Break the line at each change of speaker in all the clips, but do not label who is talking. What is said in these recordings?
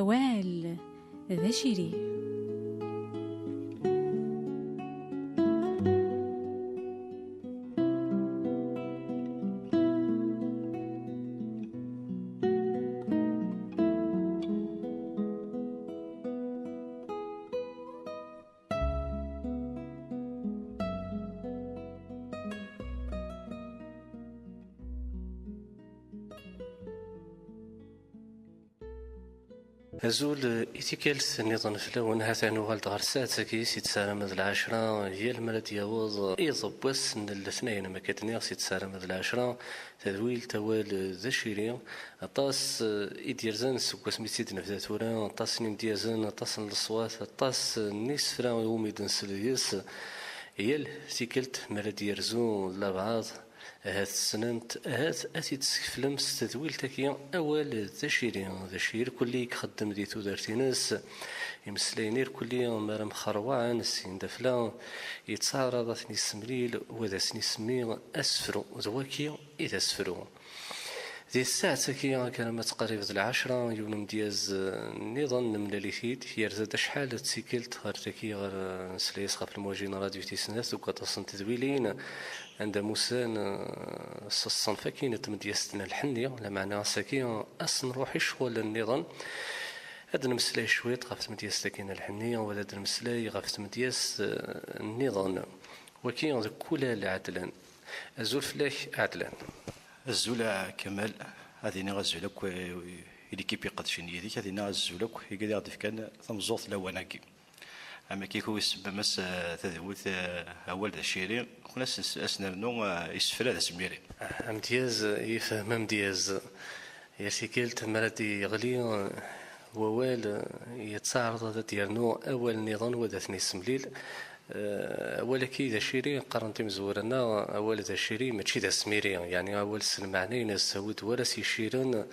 أوال ذا شيري.
هزول إتيكالت نظن فلون هذا نوغال غرسات كي سيتسالم العشرة هي الملد يوض يضبس من الاثنين ما كتنيغ سيتسالم العشرة تذويل توال ذا شيري أطاس إديرزان سكوس ميتيد نفذات ورا أطاس نمديازان أطاس الصوات أطاس نيس فرا يوميدن سليس هي تيكلت ملد يرزو لبعض هاد السننت هاد أتي تسكفلم ستدويل تاكيا أول ذا شير كلي يخدم دي تودرتينس يمسلينير كلي مرم خروعان السين دفلا يتصارض ثني السمليل وذا سني سمي أسفرو ذواكي إذا أسفرو ذي الساعة تاكيا كان تقريبا العشرة يوم دياز نظن ملاليثيد يرزد شحال تسيكلت غير تاكي غير نسليس غير المواجهين راديو تيسناس وكتصن تدويلين عند موسان الصنفة كاينة تمدياستنا الحنية لا معنى ساكيا أصلا روحي شغل النظام هذا المسلاي شويت غاف تمدياس كاينة الحنية ولا هذا المسلاي غاف تمدياس النظام وكاين كل العدلان الزول فلاح عدلان
الزولة كمال هذه نغزولك اللي كيبي قد شني هذيك هذه نغزولك يقدر يعرف كان ثمزوط لواناكي أما كيكو يسبب مس تذوث أول ذا شيرين كنا أسنرنو يسفل هذا سميري
امتياز يفهم امتياز يسيكلت مراتي يغلي ووال يتصارض هذا ديالنو أول نظام وذا ثني سمليل أول كي ذا شيري قرنتي مزورنا أول ذا شيري ماشي ذا سميري يعني أول سن معني نسود ولا سيشيرن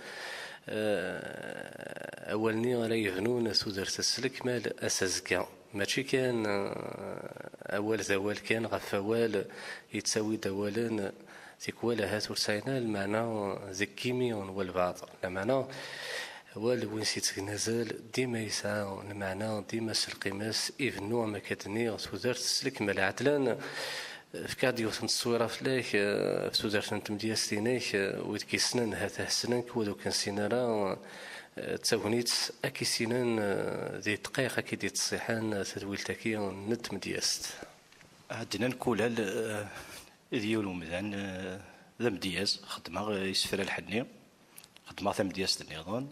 أولني غلا يغنون ثودر تسلك مال أسازكا ماشي كان أول ذوال كان غفوال يتساوي دوالن تيكوالا هات ورساينا المعنى ذكيمي والبعض المعنى أول وين سيتنازل ديما يسعى المعنى ديما سلقيماس إذ نوع ما كتني ثودر تسلك مال عتلان فكاديو تنتصويرة فلاك فتودر تنتمدياستينيك ويدكي سنان هاته سنان كودو كان سينارا تاونيت أكي سنان ذي دقيقة كي دي تصيحان تدويل تاكي ند مدياست
عندنا نقول ديال ومدان ذا مدياز خدمة يسفر الحنية خدمة ذا مدياز النظام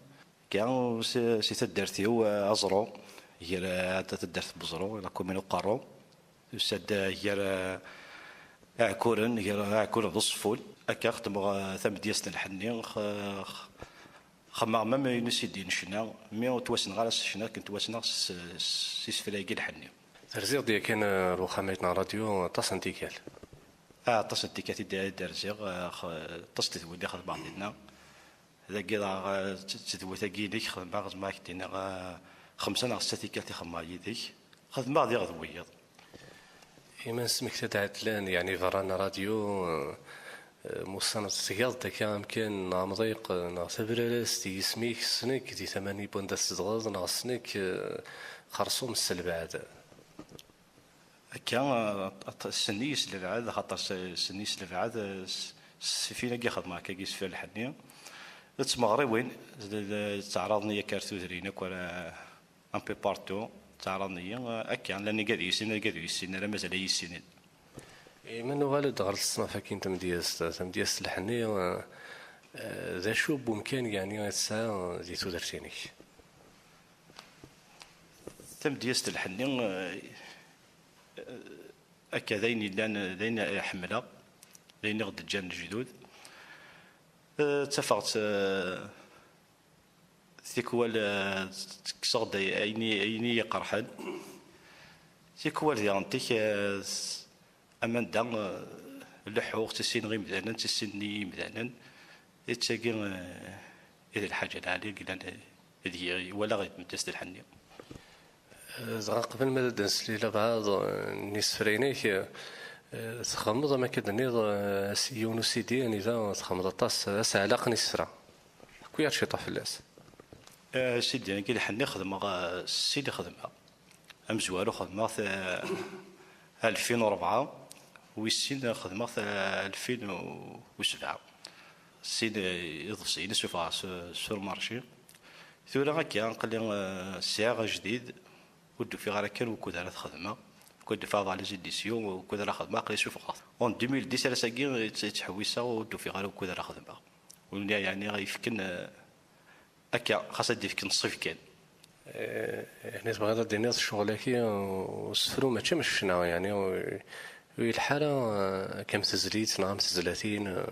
كان سيتدرتيو أزرو هي تدرت بزرو إلا كومينو قارو يسد هي عكورن هي عكورن بالصفول أكا خدمة ذا مدياز الحنية خما ما ينسيدين شنا مي تواسن غالاس شنا كنت تواسن سيسفلاكي الحنية
ترزيق ديال كان روخاميتنا راديو تصن تيكال
تصن تيكال درزيق تصت ودي خد بعضنا ذا كذا تدوي ثقيلك خد بعض ما كدينا خمسة ناقص تيكال تخما يديك خد بعض يغضويض
إيمان سمك تدعت لان يعني فرانا راديو مصنع تيالتا كان يمكن نعمضيق نعتبر تي اسميك سنك دي 8 بوندس تغاض ناقصنك خرصوم السلبعاد
كان السنيس للعاد خاطر السنيس للعاد فينا كياخذ معك كيس في الحنيه تسمغري وين تعرضني كارثو ذرينك ولا ان بي بارتو تعرضني اكان لاني قاعد يسين لا مازال يسين
من والد غير الصنافة كاين تمدياس الحنية ذا شو بمكان يعني الساعة ذي تودرتيني
تمدياس الحنية أكا ذين حملة ذين غد الجان الجدود تفقت ثيكوال تكسغد أيني يقرحل ثيكوال ذيانتيك أمان دان اللحوق تسين غير مدانا تسيني مدانا يتساقي إذا الحاجة العالية قلنا ولا غير مدست الحنية
قبل ما نسلي بعض نسفرينيك تخمض ما كدنيض سيون سيدي يعني إذا تخمض الطاس سعلاق نسفرا كوير شي طاف اللاس
سيدي انا كي الحني خدمه سيدي خدمه امزوارو خدمه 2004 ويسين خدمه 2007 سيدي يضفسيني سوفا سور مارشي ثورا هكا نقول سياغ جديد ودو في غير كان وكود على خدمه كود فاض على زيديسيون وكود على خدمه قلي سوف خاص اون 2010 ساكي تحويسه ودو في غير وكود على خدمه ولا يعني غيفكن هكا خاصة ديفكن الصيف كان
يعني تبغى هذا دينيا الشغلة وسفرو ماشي مش شنو يعني الحالة كم تزليت نعم تزلاتين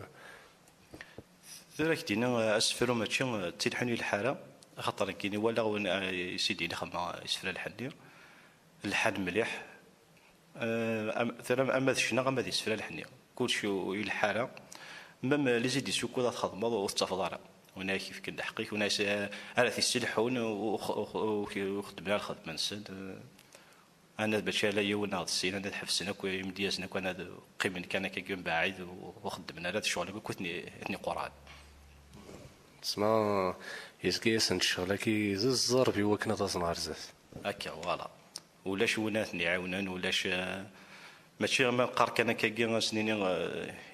ذلك دينا اسفرو ماشي تلحني الحالة خاطر كيني ولا سيدي اللي خدمة يسفر الحني الحال مليح اما شنو اما يسفر الحني كلشي الحالة مام لي زيد يسوكو خدمة وتفضل هنا كيف كنت حقيقي وناس على في السلحون وخدمنا الخدمه نسد انا باش لا يونا السين انا حفسنا كو مدياسنا كو انا قيمن كان كي بعيد وخدمنا هذا الشغل كنتني قران
تسمى يسكيس الشغله كي ززر في وكنا تصنع رزاز
هكا فوالا ولاش ونات نعاونن ولاش ماشي ما قار كان كاكي سنين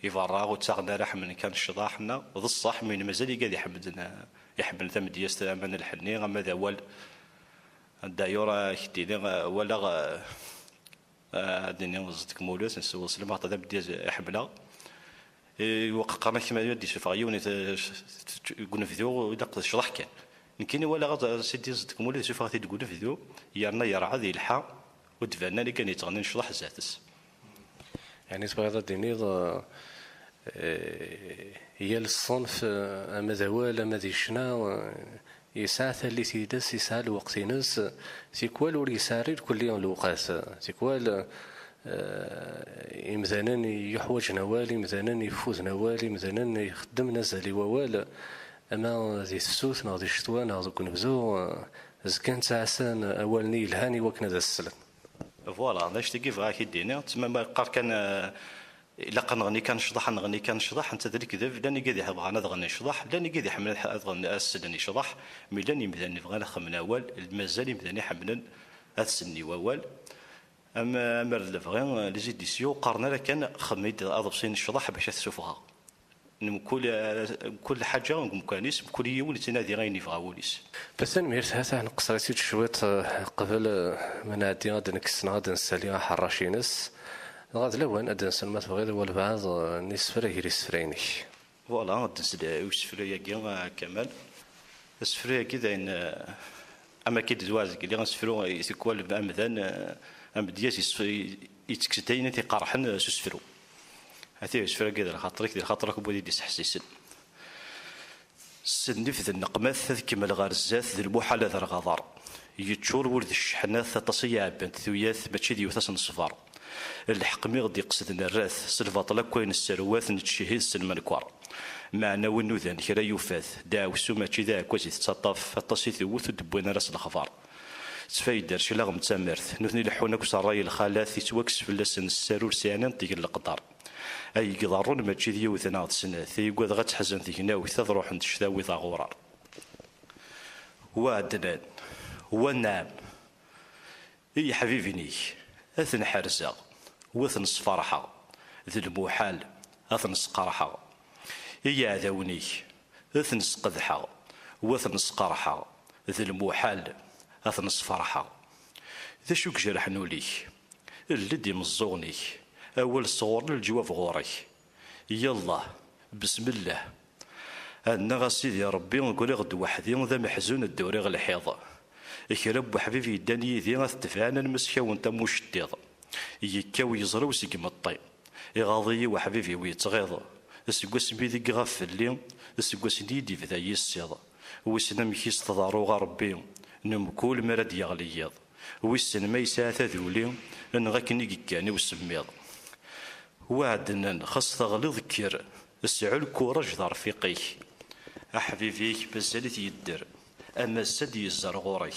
يفراغ وتساغنا راح من كان الشضاحنا وذ الصح من مازال قاعد يحمل ثم دياس من الحني غما ذا وال دايورا كتيني ولا الدنيا وزتك مولوس نسوي سلمة طدا بدياس يحملها وقرنا كما يدي شفايوني يقولنا فيديو يدق الشضاح كان يمكن ولا غا سيدي زتك مولوس شوف غادي تقولنا فيديو يرنا يرعى ذي الحا ودفعنا اللي كان يتغني الشضاح زاتس
يعني تبغى هذا دينيض هي الصنف اما ذوال اما ذي شنا يسعى اللي تيدس يسعى الوقت ينس تيكوال ولي يساري كل يوم الوقاس تيكوال مثلا يحوج نوالي مثلا يفوز نوالي مثلا يخدم نزالي ووال اما ذي السوث نا ذي الشتوى نا ذوك نبزو زكان تعسان اولني الهاني وكنا ذا السلم
فوالا باش تجي في غاكي دينا تما قال كان الا كنغني كنشطح نغني كنشطح انت ذلك كذا لاني قاعد يحب انا نغني شطح لاني قاعد يحمل اغني السدني شطح ملاني مثلا بغا نخمن اول مازال مثلا حملن هذا السني واول اما الفغين لي زيديسيو قارنا كان خميت اضبسين الشطح باش تشوفها كل حاجه مكانيس كل يوم تنادي غير يفغاوليس
بس انا ميرت هذا نقصريت شويه قبل ما نعدي غادي نكسنا غادي نسالي حراشينس غادي لوين غادي نسلم تبغي ولا بعض نسفر غير يسفريني
فوالا غادي نسد وسفريه كاع كمال السفريه كذا ان اما كي دواز اللي غنسفرو يكوال بامذان ام دياس يتكستين تيقرحن سفرو هاتي سفرة كذا خاطرك بودي ديس حسيسن سنف ذا النقمات كما الغارزات ذي المحال ذا الغضار يتشور ولد الشحنات تصيع بنت ثوياث ماشي ديو ثاس الصفار الحقمي غدي يقصد الراث سلفاطلا كوين السروات نتشهيد سلمانكوار معنا ونوذان كرا يوفاث داو سوماتشي ذا كوزي تسطف التصي ثوث ودبوين راس الخفار تفايدر شي لاغم تامرث نوثني لحونك وصراي الخالات يتوكس في اللسن السارور سيانان طيق القطار اي قدرون ماشي ديو ثناض سنه ثيقود غتحزن ثيكناوي تروح عند شتاوي ذا غورار وعدنان والنعم اي حبيبني اثن حرزه وثن صفرحه ذي المحال اثن سقرحه اي عذاوني اثن سقذحه وثن سقرحه ذي المحال اثن صفرحه ذا شوك جرحنو ليك اللي مزوني أول صور للجواب غوري يلا بسم الله أنا غسيد يا ربي نقول غد وحدي ذا محزون الدوري غ الحيض يكرب حبيبي داني ذي غتفعنا المسكا وانت مشتيض يكاو يزرى وسقم الطي يغاضي وحبيبي ويتغيض السقوس بيدي غاف اللي السقوس نيدي في ذا يسيض ويسنم كيس تضارو غربي نمكول مرد يغليض ويسن ما يساعد ذولي نغاكني كاني وسميض وعدنا خاص تغليظ كير السعول كورج ذا رفيقي أحبيبيك بزالت يدر أما السد يزر غوري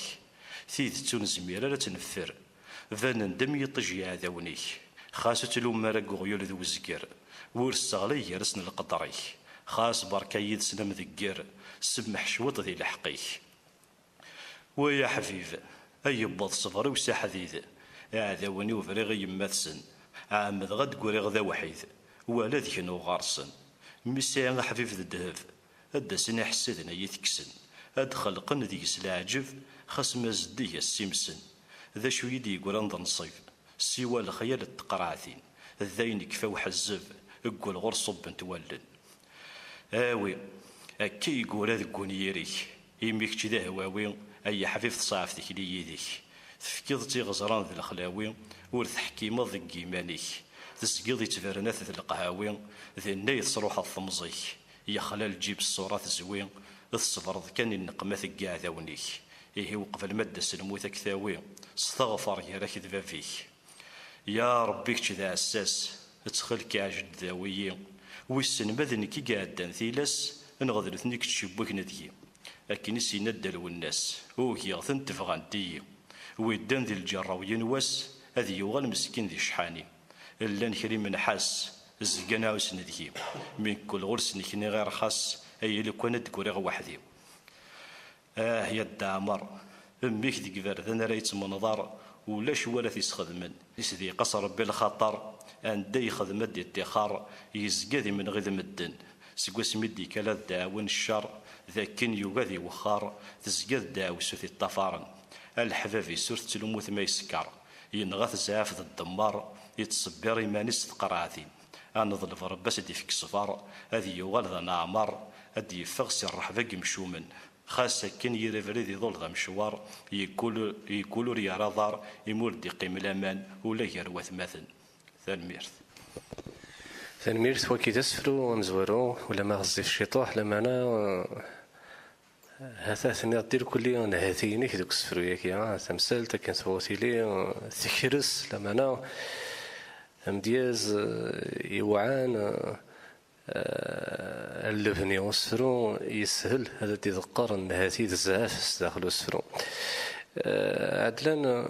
ثيذ تنزمير لا تنفر فان دم يطجي عذاوني خاصة لو مرق غيول ذو زكر ورسالي يرسن القدري خاص بركايد سلم ذكر سمح شوط ذي لحقي ويا حفيف أي بض صفر وسا حديد هذا وني وفريغ يمثسن عامد غد قوري غدا وحيد ولا ذيك غارسن مسا حفيف الدهب هدا سنة حسدنا يتكسن هاد خلقن ذيك العجب خاص مزدية السمسن ذا شو يدي يقول نظن صيف سوى الخيال التقرعثين ذاين كفا وحزب يقول غور صب تولن آوي أكي يقول هذا كونيريك يميك كذا هواوي أي حفيف صافتك لي يديك تفكيض تيغزران ذي الخلاوي ورث حكيمة ذي قيمانيك تسقيض يتفرنات ذي القهاوي ذي النايث صروح الثمزيك يا خلال تجيب الصورة الزوين الصبر كان النقمة ثقاع ذاونيك إيه وقف المادة سلموت كثاوي استغفر يا راك ذبافيك يا ربيك كذا عساس تخلك عجد ذاوية ويسن مذن كي قاعدان ثيلس نغذر ثنيك تشبوك ندي لكن سينا الدلو الناس وكي غثن تفغان دي ويدان ذي الجرة وينوس هذي يوغل مسكين ذي شحاني إلا نكري من حاس الزقنا وسندي من كل غرس نكني غير خاص أي اللي كنا تقولي وحدي يا الدامر أميك ذي كبار ذا ريت منظر ولا شو ولا تيسخدمن يسدي قصر بالخطر عند يخدم دي التخار يزقذي من غذم الدن سقوس مدي كلا داون الشر ذاكن يوغذي وخار تزقذ داو سوثي الطفارن الحفافي سورة الموت ما يسكر ينغث زاف الدمار يتصبر يمانيس تقراثين أنا ظلف رباس دي فيك صفار هذه يوغال ذا نعمر هذه يفغسي الرحفاق مشومن خاصة كان يرفري ذي ظل ذا مشوار يقولوا ريا رضار يمول دي قيم الأمان ولا يروث مثل
ثانميرث وكي تسفرو نزورو ولا ما غزي الشيطوح لما أنا هذا ثاني دير كلي نهاتيني كدوك السفرو ياكي تمثال تكن ثواتي لي تكرس لما أنا مدياز يوعان اللبني والسفرو يسهل هذا تذكر النهاتي الزعاف داخل السفرو عدلان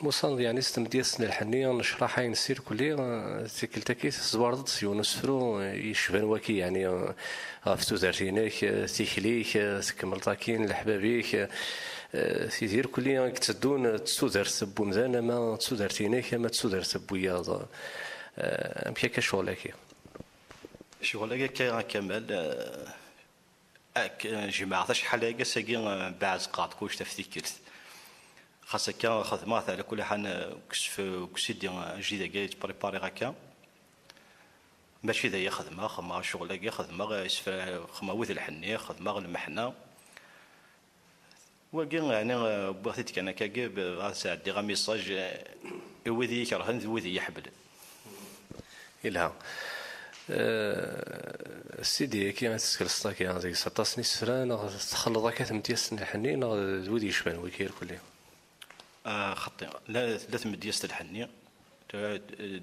موصل يعني استمديسنا الحنية نشرحها نسير كلي تيكلتاكيت زوارد يونس فرو يشبان وكي يعني غافتو دارتينيك تيكليك تكمل طاكين لحبابيك تيدير كلي كتدون تسودر سبو مزانا ما تسودر تينيك ما تسودر سبو ياض امكا كشغلك
شغلك كمال جماعة شحال ساقي بعد قاعد كوش تفتكرت خاصة كان خدمات على كل حال كسيدي جديدة جاي تبريباري هكا ماشي ذا خدمة خما شغل خدمة خما وذ الحنية خدمة المحنة وكان يعني بغيت كان كاجيب غاسعدي غا ميساج وذي يكرهن وذي يحبل
إلها سيدي كي غتسكرسطا كي غادي 16 سنة تخلط هكا تمتياس الحنين ودي يشبان ويكير كلي
خطي لا تمدياس الحنين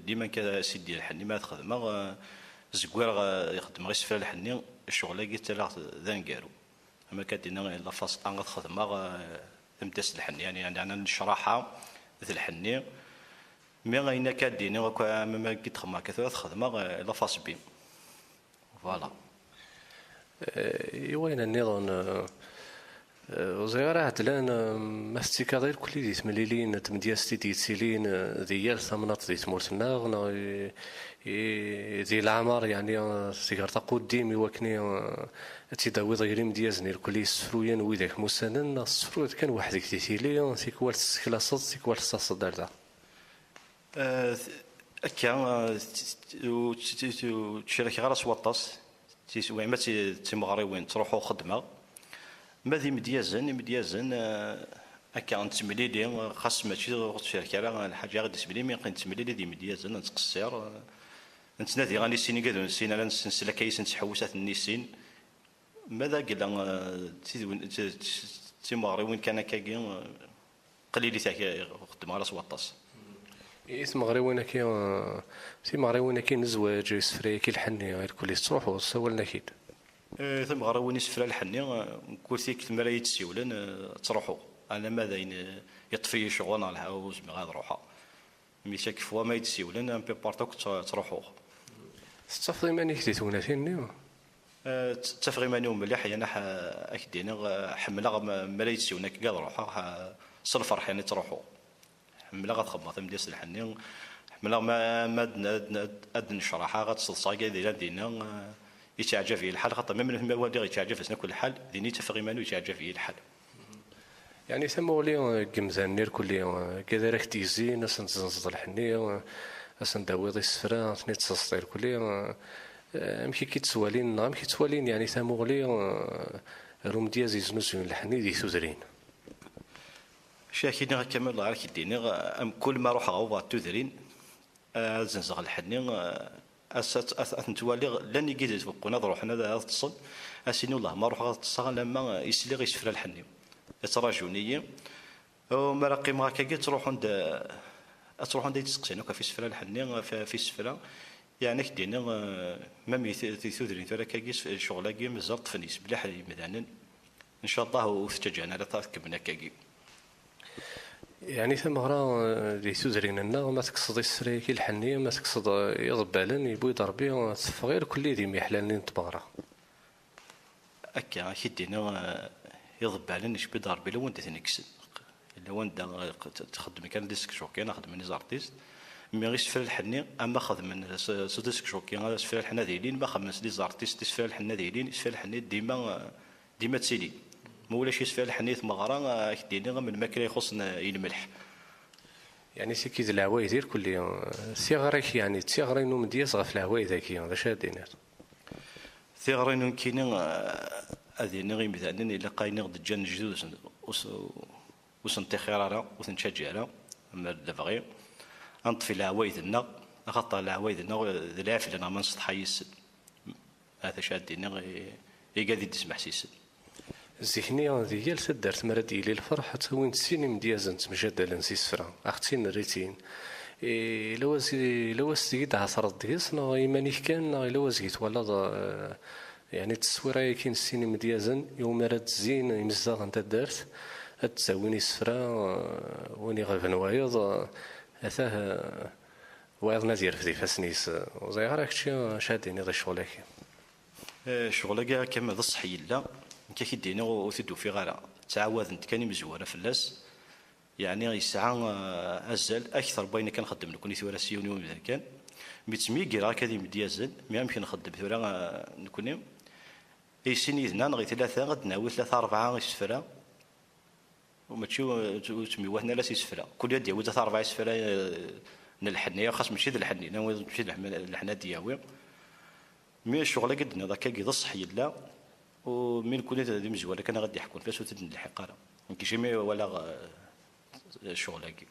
ديما كذا سيدي الحنين ما تخدم زكوار يخدم غير سفر الحنين الشغل قلت له ذا نقارو اما كدينا لا فاس ان تخدم تمتياس الحنين يعني انا نشرحها ذا الحنين مي غينا كاديني وكا ما كي تخدم كثر تخدم لا فاس بي فوالا
وين النظام وزيارة عدلان ما استيكاضير كل دي تمليلين تمدياستي ديتسيلين ديال ثمنات دي تمورتنا دي العمر يعني سيكارتا قديمي وكني تيداوي ضيري مديازني الكل سفرويا ويداك مسنن السفرو كان واحد كتيلي تيكوال تسكلاصد تيكوال تصاصد داردا
كان تشارك غير سواطاس ويما تيمغريوين تروحوا خدمه ماذي مديازن هكا نتمليلي خاص ماشي الشركه راه الحاجه غادي تسملي مي نتمليلي دي مديازن نتقصر نتنادي غاني سيني كادو نسين انا نسلا كايس نتحوسات النيسين ماذا قال تيمغري وين كان كاكي قليل تاعك خدمه على سواطاس
تيمغري وين كاين الزواج يسفري كي الحني غير كل تروحوا سولنا كيد
ثم غراوني سفر الحني كل ثيك المرا يتسيولن تروحوا انا ماذا يطفي شغل على الهاوس مي غادروحها مي شاك فوا ما يتسيولن ان بي بارتوك تروحوا
تستفضي ماني كديتونا فيني
تفغي مانيوم مليح يعني اكدينا حملا ملا يتسيونا كي قاد روحها صلفر حين تروحوا حملا غتخبط من ديال الحني حملا ما اد نشرحها غتصلصا كاع دينا يتعجب فيه الحال خاطر من والدي يتعجب فينا كل حال ديني تفغي مانو يتعجب فيه الحال
يعني ثم ولي قمزان نير كلي كذا راك تيزي ناس نتزنزد الحنيه اصلا داويض السفرة ثني تصطير كلي مكي كيتسوالين يعني ثموغلي روم دياز يزنوزون الحني دي ثوذرين
شاكيني غا كمل غا كيديني كل ما روح غاوبا تذرين زنزغ الحني أثنتوالي لن يجي تبقونا روحنا هذا تصل أسيني والله ما روح غاتصغ لما يسلي يسفر الحني يتراجوني وما راقي ما كاكي تروح عند يتسقسين في سفرة الحني في سفرة يعني كدينا ما ثوذرين ثورا كاكي شغلا كي مزرط فنيس بلا مدانا ان شاء الله وثتجانا على تركبنا كاكي
يعني ثمغرا اللي ثوذرين لنا ما تقصد السري كي الحنيه ما تقصد يضبالن يبوي ضربي تفغير كل ذي محلالين تبغرا
اكا كدينا يضبالن يشبي ضربي لو انت تنكسن لو انت تخدم كان ديسك شوكي انا خدم زارتيست مي غير سفر الحني اما خدم ديسك شوكي انا سفر الحنا دايرين ما خمس لي زارتيست سفر الحنا دايرين سفر الحني ديما تسيلي مولا شي سفر الحني مغرا كدينا من الماكله يخصنا الملح
يعني سي كي العواي ديال كل ثيغريك يعني ثيغرينو من دياس غف العواي ذاكي هذا شادينات
ثيغرينو كاينين هذه غير مثلا الا قاينين دجان جدوس وسنتخيرارا وسنشجعرا اما الدفغي انطفي العواي دنا خاطر العواي دنا العافيه لنا ما نسطح يسد هذا شادينا يقعد يدسمح سيسد
الذهنية ديال تدارت مرا ديالي الفرحة وين تسيني من ديازنت مجدلا نسي سفرا اختين الريتين لواز تيد عصر ديس نا يمانيك كان نا لواز يتولى يعني التصويره كاين السيني من ديازن يوم راه تزين يمزاغ انت دارت تساويني سفرا وني غير وايض اثاه وايض نادير في فاسنيس وزي راك شاديني ذا الشغل
شغل كاع كما ذا الصحي لا كيدينا وثدو في غالا تعاود انت كاني مزوره في اللاس يعني يسعى ازال اكثر بين كنخدم نكون ثورة سيوني ومن كان ميتسمي كيرا كادي مديازل ما يمكن نخدم ثورة نكون يسيني اذنا غير ثلاثه غد ناوي ثلاثه اربعه يسفرا وما تمي وهنا لا سيسفرا كل يد يوز ثلاثه اربعه يسفرا الحنيه خاص ماشي ذا الحنيه ناوي ماشي الحنا دياوي مي الشغل قدنا ذاك كي الصحي لا ومن كنت هذه مزوله كان غادي يحكون فاش وتد الحقاره يمكن شي ولا الشغل هكي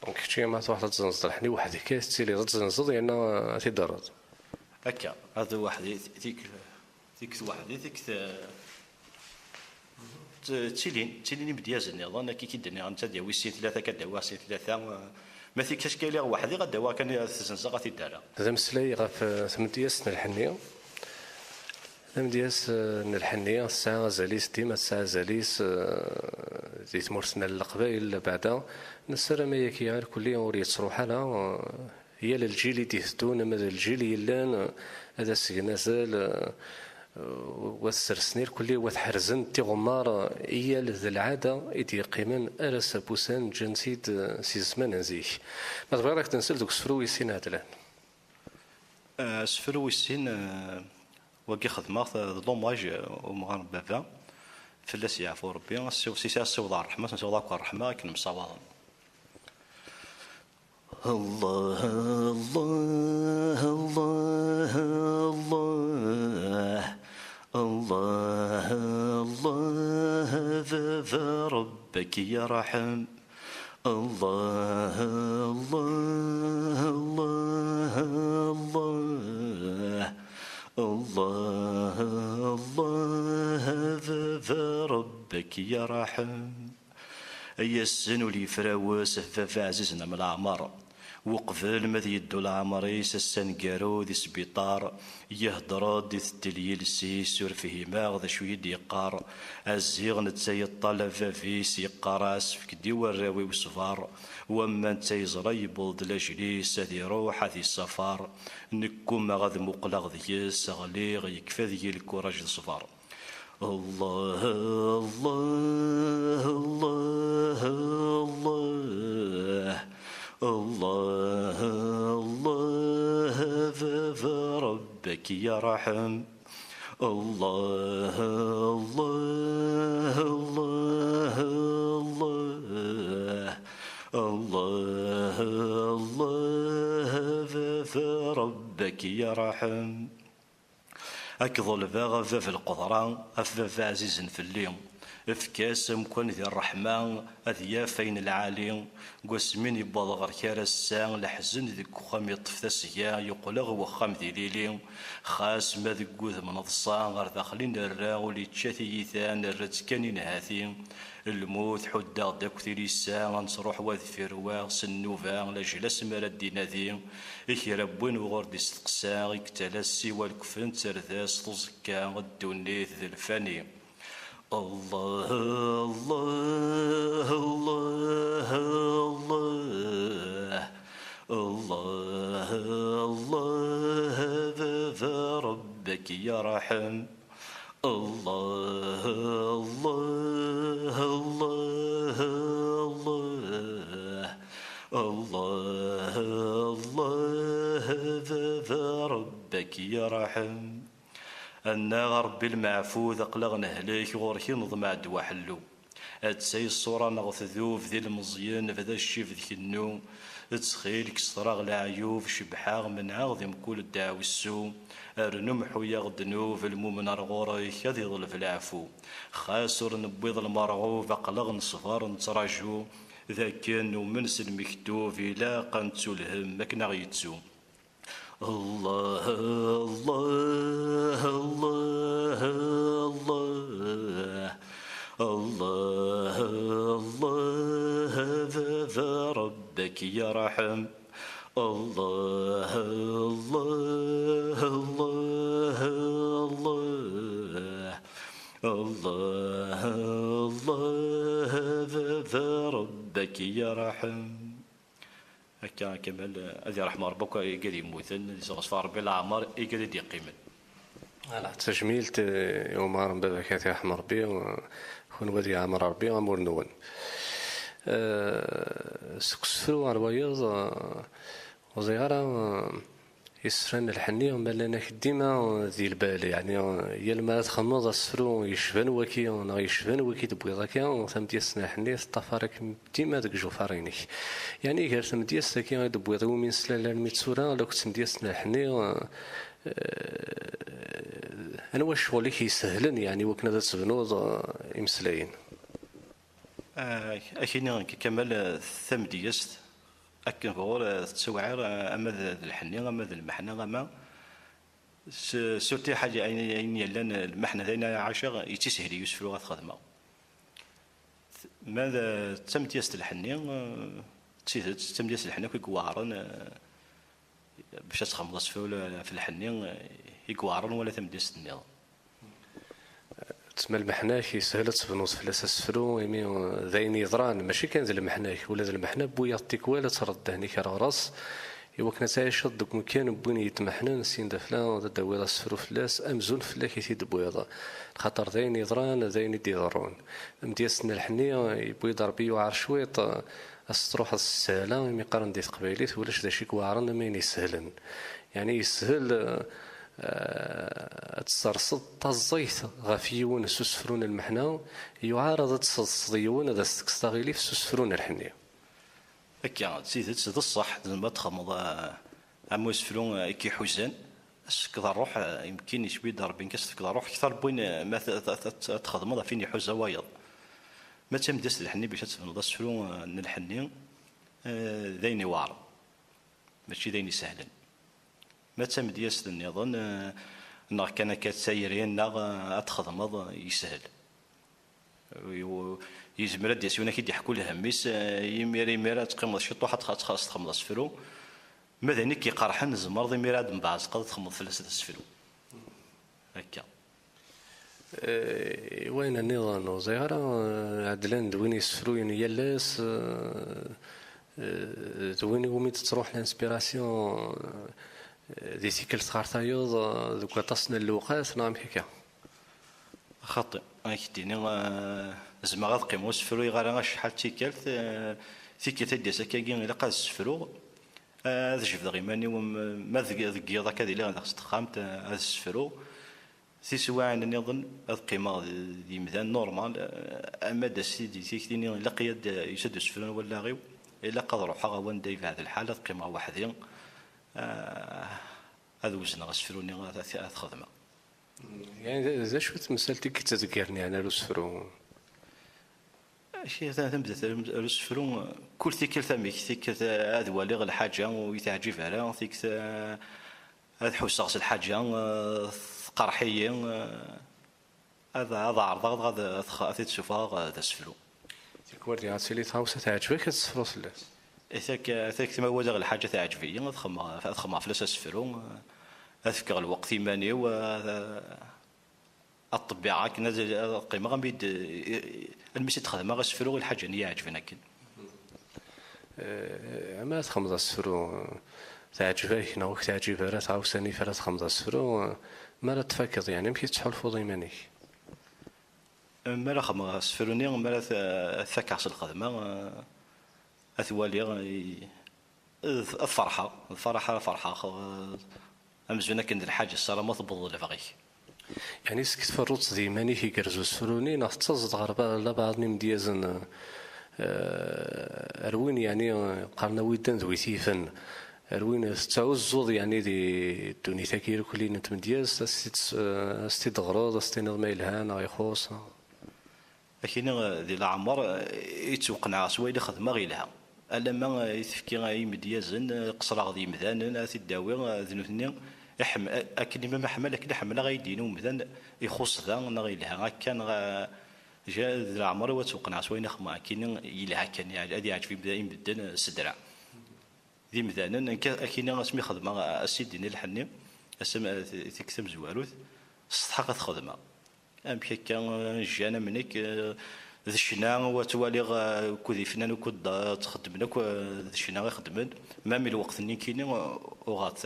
دونك شي ما واحد تزنزد الحني وحدك كيستيلي تزنزد يعني تيضرب
هكا هذا واحد ذيك واحد ذيك تيلين بدياز النظام كي كيدني انت ديال ويسين ثلاثه كداوا سين ثلاثه ما فيكش كاين واحد غداوا كان تزنزد غتيدارا
هذا مسلاي غف ثمدياس الحنيه دياس الحنيه الساعه زاليس ديما الساعه زاليس زي تمرسنا القبائل بعدا نسر ما ياكي غير كل يوم وريت تروح لها هي للجيل يدهدون اما الجيل يلان هذا سينازل والسرسنير كل وتحرزن تيغمار هي ذا العاده يدي قيمن ارس بوسان جنسيد سي زمان نزيك ما تبغيك تنسل دوك سفروي سين هذا
سفروي سين وكي خدمات لوماج ومغان بابا فلاس يعفو ربي سي سيوض الرحمه سيوض الرحمه كن مصاوض الله الله الله الله الله الله ربك يا رحم الله الله الله الله الله الله ربك يا رحم يا السن ولي فراوس فاف عزيزنا من العمر وقبل ما يدو العمري سسنقارو دي سبيطار يهدر دي الدليل سيس فيه ماغ ذا شوية يقار الزيغ نتسي الطلب فيس يقاراس في كدي وراوي وصفار وما نتسي زري بولد لاجليس هذي روح هذي السفار نكوم غاذ مقلغ ذيس غليغ يكفى ذي الكوراج الصفار الله الله الله الله الله الله ربك يا رحم الله الله الله الله الله الله ربك يا رحم أكظل فاغ في القدران أفاف عزيز في اليوم افكاس مكون ذي الرحمن أذيا فين العالي قسمين يبض غير كارسان لحزن ذي كخام يطف تسيا يقلغ وخام ذي ليلي خاس ما ذي قوذ من الصان غير داخلين الراو اللي تشاثي يثان الرتكاني نهاثي الموت حدا داك ذي لسان نصروح واذ في رواغ سنوفا لجلس مردينا ذي إكي ربوين وغرد استقساغ اكتلاسي والكفن ترذاس تزكا الدنيث ذي الفاني الله الله الله الله الله الله ربك يا رحم الله الله الله الله الله الله ربك يا رحم أنا ربي المعفوذ أقلغ نهليك غوركي نظم عد وحلو أتسي الصورة نغث ذوف ذي المزيان فذا الشيف ذيك النوم تسخيلك صراغ العيوف شبحاغ من عظم كل الدعوة السوم أرنمحو يغدنو في المؤمن أرغوريك يذي ظل في العفو خاسر نبيض المرغوف أقلغ نصفار نتراجو ذا كان ومنس المكتوف لا قنتو الهم مكنا غيتسو الله الله الله الله الله الله ربك يا رحم الله الله الله الله الله الله ربك يا رحم هكا كمال هذه رحمة ربك يقدر يموتن صفار ربي العمر يقدر يقيمن
على تجميل يوم عرم بابك يا رحمة ربي وخون ودي عمر ربي غمور نون سكسفرو على بياض وزيارة يسرن الحني وما لنا ديما ذي البال يعني يا لما تخمض السفرو يشفن وكي انا يشفن وكي تبغي كا ثم ديسنا حني طفارك ديما داك جوفارينك يعني غير ثم ديس كي تبغي من سلاله الميتسورا لو كنت ديسنا حني انا واش شغل يسهلن يعني وكنا تسبنوض يمسلاين
اكيد كمال ثم ديست أكن فور تسوعر أما ذا الحني أما ذا المحنة أما سورتي حاجة أين يلان المحنة ذينا عاشق يتسهل يوسف لغة خدمة ماذا تمت يست الحني تم يست الحني كي قوارن باش تخمض في الحني يقوارن ولا تم يست النظام
تسمى المحناك يسهل تبنوض في الاساس فرو يمي ذاين يضران ماشي كان ذا المحناك ولا ذا المحنا بويا يعطيك ولا ترد هنيك راه راس ايوا كنا تعيشد دوك مكان بوين يتمحنن سين دفلا ذا داويض السفرو فلاس امزون فلا كي تيد بويضا خاطر ذاين يضران ذاين يضرون مديسنا الحنيه يبوي ضربي وعر شويط استروح السهله يمي قارن ديت قبايليت ولاش ذا شي كوارن ما يسهلن يعني يسهل تسرصد الزيت غافيون سسفرون المحنا يعارض تصديون هذا استغيلي في سسفرون الحنيه
هكا تزيد الصح ما تخمض عمو يسفرون كي حزن كذا الروح يمكن يشبي ضربين كاس كذا الروح اكثر بوين ما تخدم فين يحوز وايض ما تم دس الحني باش تفنض سفرون الحني ذيني واعر ماشي ذيني سهلا ما تم دياس النظام نغ كان كتسايرين نغ اتخدمض يسهل يزمر ديس ونا كي يحكوا لها ميس يميري ميرا تقيم شي طوحه خاص تخمض سفرو ماذا كي قرحن زمر ذي ميراد من بعض قد تخمض فلسة السفلو هكا.
وين النظام وزيارة عدلان دوين يسفرو يلاس دوين يومي تروح الانسبيراسيون دي سيكل تخارطايوض دوكا تصنع اللوقات نعم هكا
خاطئ كديني زعما غتقيمو السفرو يغالا شحال تيكالت تيكي تدي سكاكين الا قاد السفرو هذا شوف دغيماني ما ذكي ذاك هذه اللي غادي تخامت هذا السفرو سي سواء نظن القيمه دي مثلا نورمال اما دا سيدي تيكتيني الا قياد يسد السفرو ولا غيو الا قاد روحها غوان داي في هذه الحاله القيمه وحدين هذا وزن السفروني غادي تخدمه
يعني ذا شو تمثلتي كي تذكرني انا السفرو
شي تبدا السفرو كل تيكل ثميك تيك هذا والغ الحاجه ويتعجب على تيك هذا حوس الحاجه قرحيه هذا عرض غادي تشوفها هذا السفرو
تيك وردي عاد تهاوس تعجبك السفرو سلاس
ثاك ما والغ الحاجه تعجبيه تخمع فلاس السفرو أذكر الوقت ماني الطبيعة كنا القيمة غنبيد المسي تخدم غا السفرو الحاجة اللي يعجبنا كن
أما تخمض السفرو تعجبك نوك تعجب راه تعاوساني فلا تخمض السفرو ما لا تفكر يعني مكي تحول فوضي مانيك
ما لا خمض السفروني ما لا تفكر الخدمة أثوالي الفرحة أمزونا كند الحاجة الصراحة ما تبض ولا بغيك
يعني سكت فروت دي ماني هي كرزو سفروني نختص غربا لا بعضني مديازن أروين يعني قارنا ويدان ذوي تيفن أروين تعوز يعني دي دوني تاكير كلين انت مدياز استي دغروض استي نظم إلهان أو يخوص
لكن ذي العمر يتوقنع سواء إذا خدمة غيلها ألا ما يتفكي غاي مديازن قصر غادي مثلا تداوي ذنوثني أكن ما حمل أكن حمل غايدينو مثلا يخص ذا غيلها كان جا ذي العمر وتوقنع سواء نخما كاين يلها كان هذه عاد في بدن السدرع ذي مثلا أكن اسمي خدمة السيدين الحني اسم تكتم زواروث استحق خدمة أم كان جانا منك ذا الشنا وتوالي كودي فنان وكود تخدمنا ذا الشنا يخدمن ما من الوقت اللي كاين وغات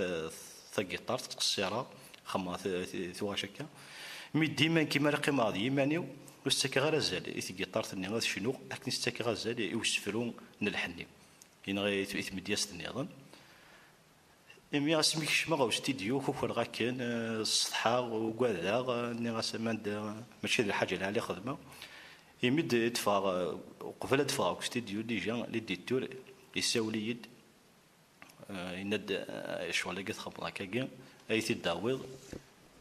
ثقيطار تقصيرها خما ثواشكا مي ديما كيما رقي ماضي يمانيو واستكا غير زال ثقيطار ثني غير شنو لكن استكا غير زال يوسفرون نلحني كاين غير يتمدياس النظام مي اسميك شما غاو ستيديو كوكور غا كان السطحه وكذا ني غاسمان ماشي الحاجه اللي عليه خدمه يمد يدفع قبل يدفع استديو اللي جا اللي ديتور يساوي يد يند شغل لقيت خبط هكاكا اي تداوض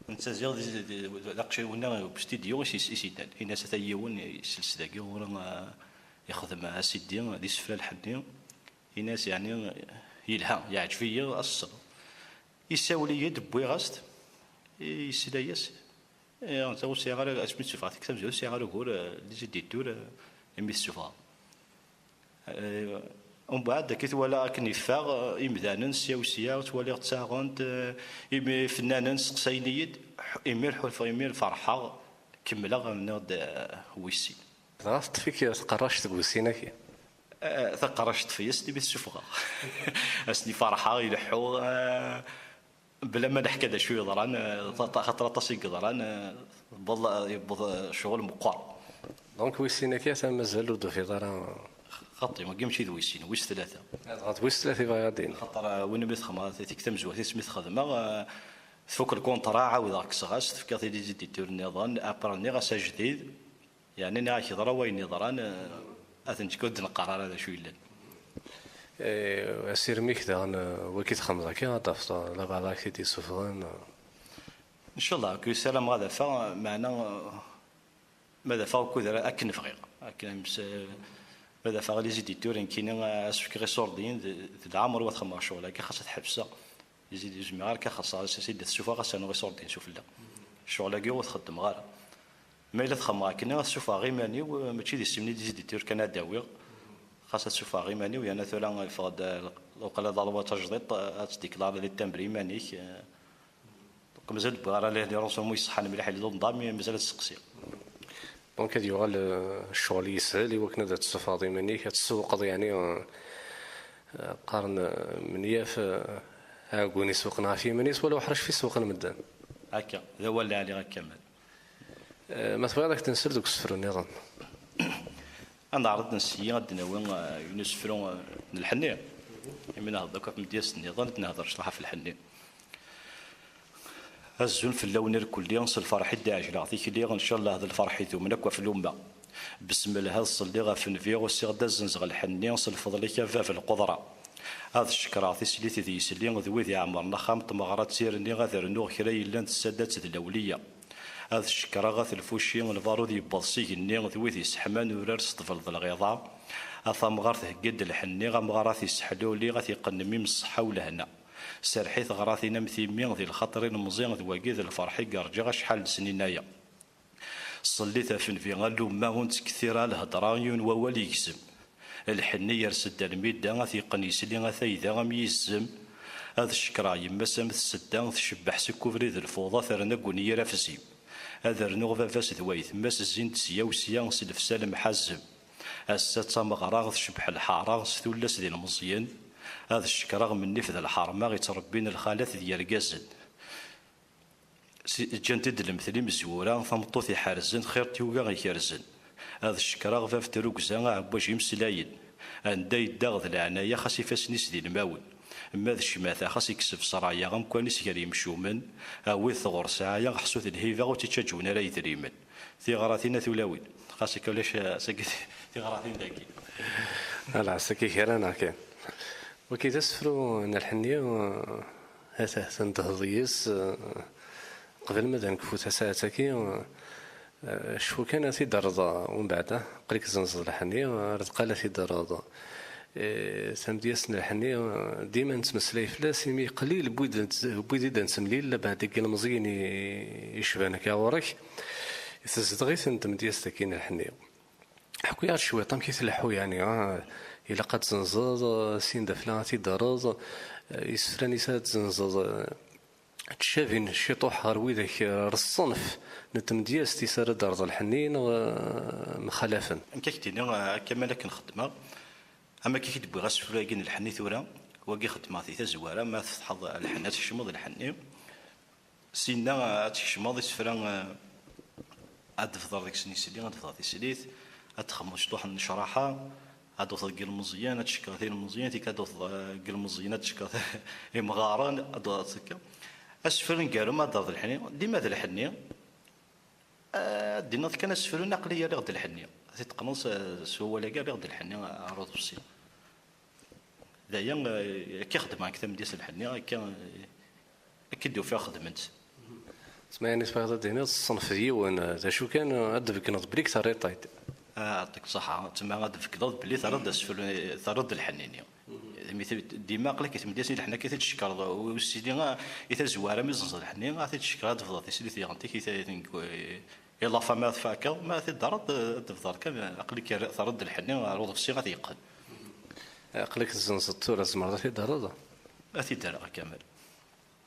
انت زياد داكشي ونا باستديو يسيدان الناس تايون يسلس داكي ورا يخدم مع سيدي دي سفله الحدي الناس يعني يلها يعجب فيا الصبر يساوي يد بوي غاست يسلايس انت وسيغال اسمي تشوف تكتب زوج سيغال يقول اللي جدي دور يمي السفا ومن بعد كي ولا كني فاغ يمدانن سياوسيا تولي تساغونت يمي فنانن سقساينيد يمي الحلفه يمي الفرحه كملا غنوض ويسي
ضغطت فيك تقراش تقوسينا كي
ثقرشت في يسني بالسفغه اسني فرحه يلحو بلا ما نحكي هذا شويه ضران خاطر تصيق ضران يبض شغل مقار
دونك ويسينا كي مازالو دو في ضران
خاطي ما قيمش ويسين ويس ثلاثه
غات ويس ثلاثه غاديين
خاطر وين بيت خما تكتم زوات سميت خدمه فوق الكونطرا عاود راك صغاس تفكر دي ديتور النظام ابرني غاس جديد يعني انا كي ضرا وين ضران اثنت كود القرار هذا شويه لان
اسير ميك دان وكيت خمضه كي غطفت لا بعض كي سفران
ان شاء الله كي سلام غادا فا معنا ماذا فا كودرا اكن فغير اكن ماذا فا لي زيديتور كاين اسفكري سوردين العمر وتخمر شغل كي خاصها تحبسها يزيد يجمع غير كي خاصها سيد تشوفها خاصها نو سوردين شوف لا الشغل كي وتخدم غير ما الا تخمر كنا تشوفها غير ماني وماشي دي سمني دي زيديتور كان داوي خاصها تشوفها غير ماني ويانا ثلا الفرد لو قال هذا الوا تجديد تديكلار لي التمرين مانيك دونك مازال بغا لي رونسومون يصحى مليح اللي نظام مازال تسقسي.
دونك هاد يوغال الشغل يسهل يوكنا ذات الصفاضي منيك تسوق يعني قارن منياف هاكوني سوقنا في منيس ولا وحرش في سوق المدان
هكا هذا هو اللي عليه كمل.
ما تبغي هذاك تنسر دوك السفر النظام.
انا عرضت نسيا غادي ناوي ينسفرو الحنيه من هذاك في مدياس النظام نهضر شطحه في الحنيه الزون في اللون الكل ينص الفرح الداعش نعطيك اللي ان شاء الله هذا الفرح يثومنك في اللومه بسم الله هذا الصلي غا في نفيغ وسيغدا الزنزغ الحنيه نصل فضلك في القدره هذا الشكر عطي سليتي ذي سلين ذوي عمرنا خامط مغارات سيرني غادر نوغ كراي لان السادات الاوليه هذا الشكر غاث الفوشي البارود يبصي الني ذوي يسحمان ورار صطفل الغيضاء اثا مغارث قد الحني غا مغارات يسحلو لي غاث يقنمي من الصحه ولهنا سرحيت غراثي نمثيمي ذي الخطر المزيان ذواقيد الفرحي قرجا شحال سنينايا صليت في غالو ما هونت كثيرا الهضرايون ووالي يكسم الحني يرسد الميدا غاث يقن يسلي غاث اذا غام يزم هذا الشكرا يما سامت السدان تشبح سكوفري ذي الفوضى ثرنا قوني رافزي هذا رنوغ فافاس ذويث ماس الزين تسيا وسيا سلف سالم حازم السات مغراغ تشبح الحارة ستولس ذي المزيان هذا الشكراغ من نفذ الحرمة غيتربين الخالات ديال الجازد جانتد المثلي مزورا ثمطوثي حارزن خير تيوغا غيكرزن هذا الشكراغ فاف تروكزا عبواش يمسلاين عندها يداغ العناية خاص يفاسنيس ديال الماون اما ذا الشماثة خاص يكسب سرايا غمكوانيس كريم مشومن اوي ثغور ساعة حسوث الهيفا وتيتشاجون راه يدريمن ثغراتنا ثلاوين خاصك ولاش ساكت ثغراتين داكي
لا ساكي خيرانا كان وكي تسفروا ان الحنيه هذا تنتهضيس قبل ما نكفوت ساعتكي شو كان في درضة ومن بعد قريك زنزل الحنيه رزقالة في درضة سامدياسنا الحنيه ديما نتمسلاي فلاسي مي قليل بويد نسمليل بعد ديك المزيين يشبانك يا وراك تزدغيث انت مدياس تكين الحنيه حكوا شويه طام كي تلحو يعني إلا قد زنزاز سين دفلاتي دراز يسفراني ساد زنزاز تشافين شي طوح غروي ذاك الصنف نتمدياس تيسار دارز الحنين مخالفا
كاكتيني كما كنخدمها اما كي كتبغي غاسفرا كاين الحني ثورا واقي خدمه تي تزواره ما تحفظ الحنات الشموض الحني سينا تشماض يسفرا عاد فضر ديك سنيسلي عاد فضر سليت اتخمش طوح الشراحه هادو ثقيل المزيان هادشكا ثير المزيان تيك هادو ثقيل المزيان هادشكا مغاران هادو تسكا اسفل نقالو ما ضرب الحنيه ديما ذا الحنيه دينا كان اسفل نقليه لغد الحنيه تتقنص سوا ولا كاع لغد الحنيه عروض بسي دايا كيخدم هكذا مديس الحنيه كيديو فيها خدمت
سمعني سباغ دينا الصنف ديوان ذا شو كان ادفك نضبريك تري طايت
يعطيك الصحة تما غادي تفكض بلي ترد اسفل ترد الحنينية ديما قلك تمديسني حنا كي تشكر وسيدي اذا زواره مزز الحنين غادي تشكر هاد فضات سيدي تيغنتي كي يلا فما فاكا ما تدرد تفضل كان عقلك ترد الحنين روض في غادي يقد
عقلك الزنز التورا زمر في درده
اثي درا كامل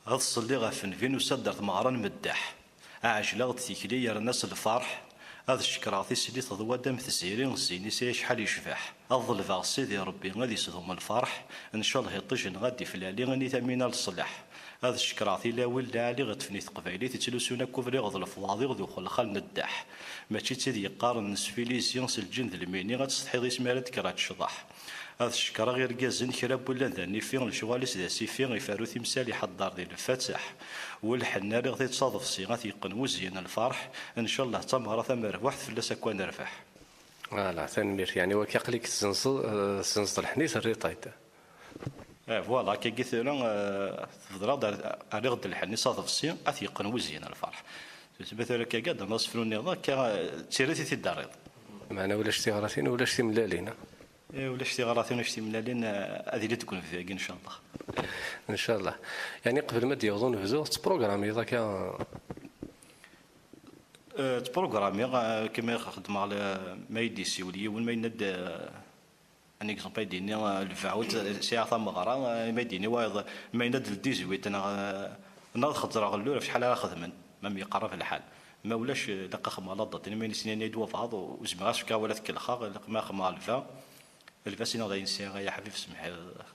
هاد الصلي غافن فين وسدرت مغران مداح عاجله تيكلي يا الناس الفرح هذا الشكراطي سيدي تضوى دم تسيرين الزيني سي شحال يشفاح الظلفاغ سيدي ربي غادي يسدهم الفرح ان شاء الله يطيجن غادي في العلي غني ثمينا للصلاح هذا الشكراطي لا ولا علي غتفني تقبايلي تتلوسونا كوفري غض الفواضي غدو خل نداح ماشي تيدي يقارن نسفيلي زينس الجند الميني غتستحيض يسمارت كرات شضاح هذا الشكرا غير كازن كراب ولا ذاني فين الشواليس ذا سيفين يفارو تمثال يحضر ديال الفاتح والحناري غادي تصادف صيغات يقنو زين الفرح ان شاء الله تمهر ثمر واحد فلاس كون رفح
فوالا ثاني يعني وكيقليك الزنز الحنيس الريطايت
فوالا كي قلت انا تفضل على غد الحني صادف الصين يقنو زين الفرح مثلا كي قاد نصف النظام كا تيريتي تداريض
معنا ولا شتي غراتين ولا شتي ملالين
ولا شتي غراثين ولا شتي ملالين هذه اللي تكون فيها ان شاء الله
ان شاء الله يعني قبل ما ديوضون نفزو تبروغرامي ذاك
تبروغرامي كما خدم على ما يدي سيولي وين ما يند ان اكزومبل يديني الفعوت ساعه ثمغرا ما يديني وايض ما يناد 18 انا ناض خضر غلو في شحال راه خدمن ما يقرا في الحال ما ولاش لقى خما لضط ما ينسيني يدوا في هذا وزمغاش كا ولا ذيك الاخر ما خما الفا سينو غادي نسي يا حبيب سمح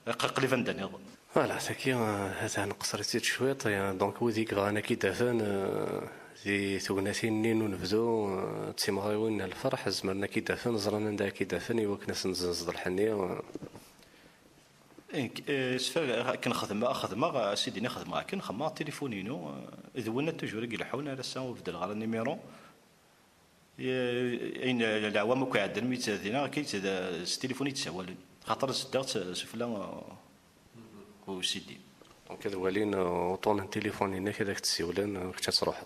قليفا ندني
فوالا تاكي هذا نقصر سيت شويط دونك وذيك غانا كي دافن ذي ثوغناتين نين ونبدو تيمغيوين الفرح زمرنا كي دافن زرانا ندا كي دافن يوكنس نزنزد الحنية
سفر كنخدم سيدي نخدم كنخدم تليفونينو اذا ونا توجور يلحون على الساعه بدل غير النيميرو اين العوام كيعدل ميت هذينا كاين التليفون يتساوى خاطر صدقت سفلا وسيدي
دونك هذا والين وطون التليفون هنا كذاك تسيولن كنت تروح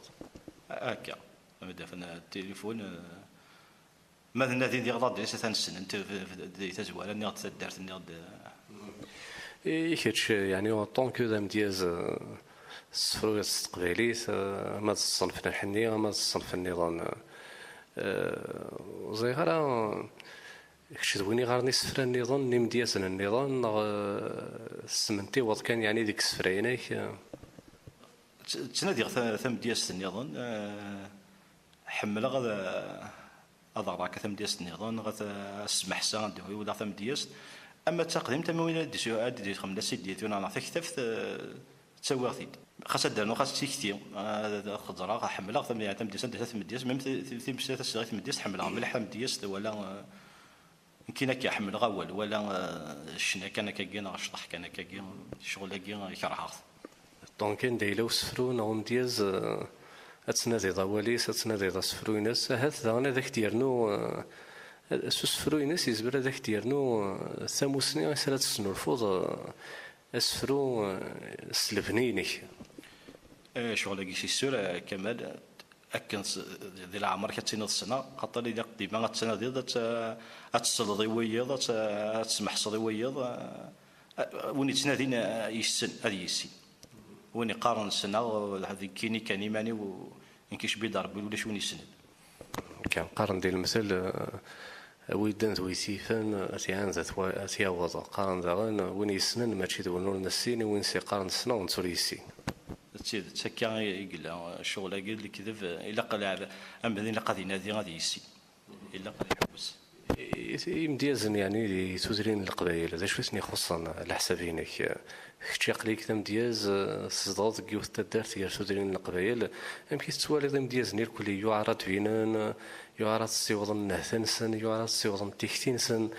هكا دافن التليفون ماذا ذي غلط ليس ثانسن انت تزوال اني دارت اني
يكتش يعني وطون كو دام دياز السفروية التقبيليت ما الصنف الحنية ما الصنف النظام زي غير كتش دويني غير نسفر النظام نيم دياز النظام السمنتي وض كان يعني ديك السفرينيك
تنادي ثم دياز النظام حمل راك ثم دياز النظام اسمح سان ولا ثم دياز اما التقديم تمويل دي خمنا سيدي انا نعطيك كتف تسوى ثيد خاصه دارنا خاص تيكتي خضره حملها ثم يعني تم ديس ثم ديس ميم في مشات الصغير ثم ديس حملها ملح ثم ديس ولا يمكن كي حمل غول ولا الشنا كان كاكينا شطح كان كاكي شغل كي يكره
دونك كان دايلو سفرو نوم دياز اتنادي ضواليس اتنادي ضا سفرو ناس هذا انا ذاك ديالنو سفرو يناس يزبر ذاك ديالنو ثاموسني سالات السنو الفوض اسفرو سلفنينك
شغل كيسي السورة كمال اكن ذي العمر كتسينض السنة خاطر اذا ديما غتسنى ديال غتسلضي ويض غتسمحصدي ويض وين تنادين يسن هذه يسي وين يقارن السنة هذه كيني كان يماني وينكيش بيد ربي ولا شو يسند
كان قارن ديال المثل ويدان ذويسيفان اتيان ذات اتيا وضع قارن ذاغن وين يسنن ماشي دونور نسيني وين سي قارن السنة ونصور يسي
تسكا يقول الشغل قال لك كذا الا قال اما ذي قاعد ينادي غادي يسي الا قال يحبس
يمديازن يعني تزرين القبائل هذا شو اسمي خصوصا على حسابينك كتشي قليك ثم دياز صداد كيوث تدارت يا تزرين القبائل يمكن تسوالي ثم دياز نير كل يعرض فينان يعرض السيوض النهثنسن يعرض السيوض التكتينسن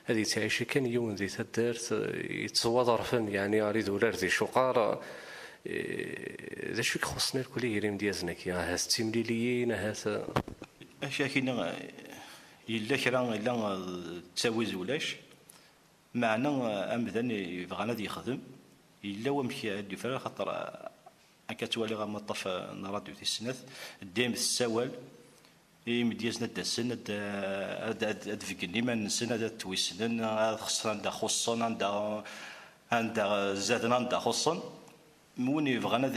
هذه تعيش كان يوم ذي تدارت يتصوض فن يعني اريد ولا ذي شقار ذا شو يخصني الكل يريم ديازنك يا هاس تيمليليين هاس
اشياء كينا إلا كرا إلا تساوي زولاش معنا أمذن يبغانا دي يخدم إلا ومشي عندي فرا خاطر كتوالي غا مطف راديو ديال السنات دايم السوال مديازنا دا السن دا فيكني ما نسنا دا تويسنن خصنا دا خصنا عندها زادنا عندها خصنا مون يبغانا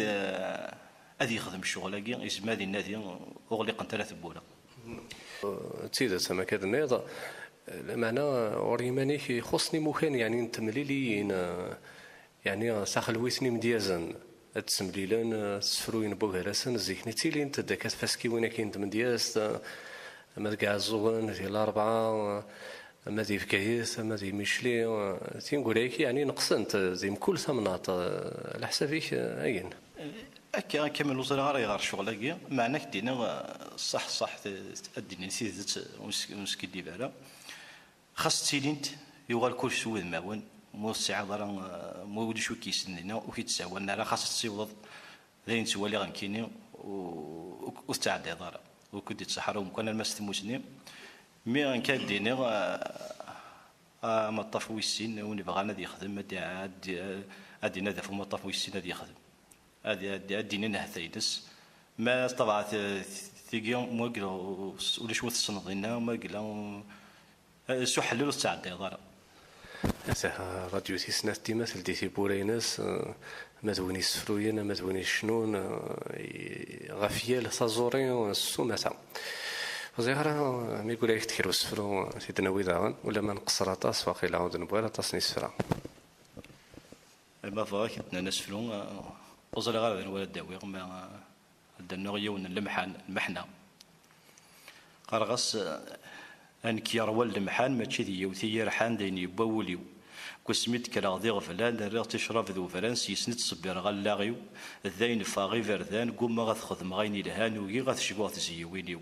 هذا يخدم الشغل كي اسمها ديال النادي أغلق 3 بولا
تيدا سما كذا نيضا معنى وريمانيك يخصني مكان يعني نتمليلين يعني ساخل ويسني مديازن تسمليلان سفروين بوغراسن زيكني تيلين تدكات فاسكي وين كاين مدياز ما كاع الزوان ديال 4 ما دي فكايس ما دي ميشلي تنقول لك يعني نقصنت زي كل ثمنات على حسابك اين
هكا كامل الوزراء غير شغل معنا كدينا صح ادينا سيدت مسكين ديالها خاص تيلينت يوغال كل سوى الماون مو الساعه راه مو ولي شو كيسنينا وكيتساوى راه خاص تصيوض زين سوى اللي غنكيني وتعدي دار وكنت تصحر ومكان الماس تموسني مي غنكاد دينا ما طفوي السين وني بغانا يخدم عاد نذف ما طفوي السين هذا يخدم هذه دينا نهثيدس ما طبعا ثيقيا ما قالوا ولا شو تصنضينا ما قالوا سو حللوا الساعه دار
هذا راديو تيسنات تيمثل دي بوريناس ما دويني سفروين ما دويني شنون غافيال صازورين السومتا فزي راه ما يقول لك تكير وسفرو تيدناوي داغن ولا ما نقصر طاس واقيلا عاود نبغي طاس نسفرا.
ما فاك نسفلو وصل غير الولد داوي ما دنا يون المحنه قرغس انك يروى المحان ماشي دي يوثي رحان دين يبوليو كسميت كراغدي غفلان ريغ تشرف ذو فرنس يسند صبير غلاغيو ذاين فاغي فردان قوم غتخدم غيني لهان وي غتشكوغ تزيوينيو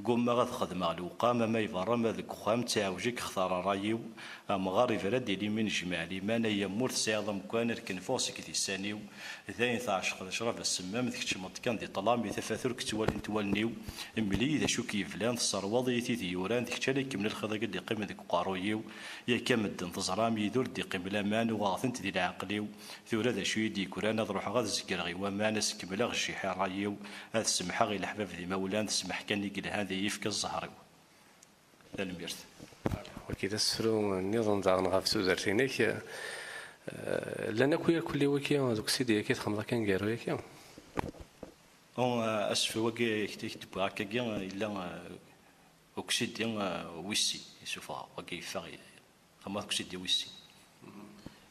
قوم غتخدم الوقام ما يفرم ذاك خام تعوجك اختار رايو مغاري فرد لي من جمالي ما نيا مورث سياض مكان ركن فوسك دي السانيو ذاين تعشق شرف السمام ذيك تشمط كان دي طلامي تفاثر كتوال توالنيو ملي ذا شو كيف لان الصروضي تي يوران ذيك تشالك من الخضا قد يقيم ذيك قارويو يا كامد تزرام يدور دي قيم لامان وغاثنت دي العقليو ثورة ذا شو يدي كوران نروح غاد زكرغي وما ناس كملا غشي حرايو هذا السمحه غير الحباب ذي مولان السمح كان يقول هذا يفك الزهر ذا الميرث
وكذا سفرو النظام تاع نغاف سوزرتينيك لنا كويا كل وكيا دوك سيدي كي تخمض كان كارو ياك
اون اسف وكي كتب هكا الا اوكسيد ويسي يشوفها وكي فاغي خما اوكسيد ويسي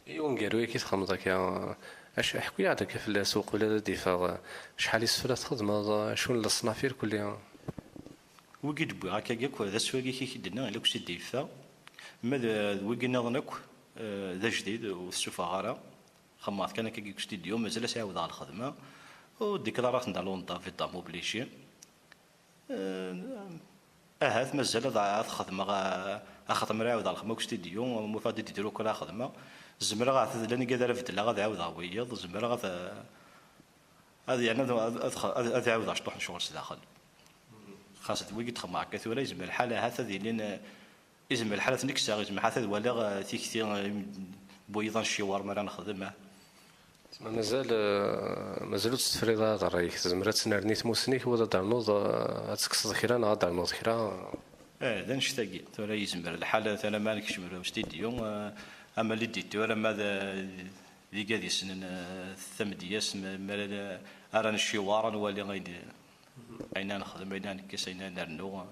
ايوا كارو كي تخمض هكا اش حكي عندك في السوق ولا ديفا شحال يسفر تخدم شنو الصنافير كلها
وكيد بو هكا كاك هذا سواقي كي كدنا الا كنت ديفا ما وكينا ظنك ذا جديد وتشوفها غارة خماط كان كي كنت اليوم مازال ساعود على الخدمه وديكلارات نتاع لونطا في الطامو بليشي هات مازال ضاعت خدمه خدمه راود على الخدمه كنت اليوم مفاد يديروا كل خدمه الزمره غاث لاني قادر في الدلا غادي عاود عويض الزمره غاث هذه يعني هذا عاود اشطح شغل داخل خاصة ويجي تخمع كثيرا يزم الحالة هذا لين يزم الحالة نكسر يزم هذا ولا كثير بويضان الشوار ما نخدمه
مازال تستفريد هذا الرأي زمرات سنرنيت موسنيك هو دار نوض تكسر خيرا نهار دار نوض خيرا
ذا نشتاقي ولا يزم الحالة أنا ما نكش مرة مستديو أما اللي ديتو أنا ماذا ذي قاعد سنن الثمدياس ما أران الشوار ولا غير أين نخدم أين نكس أين نرنو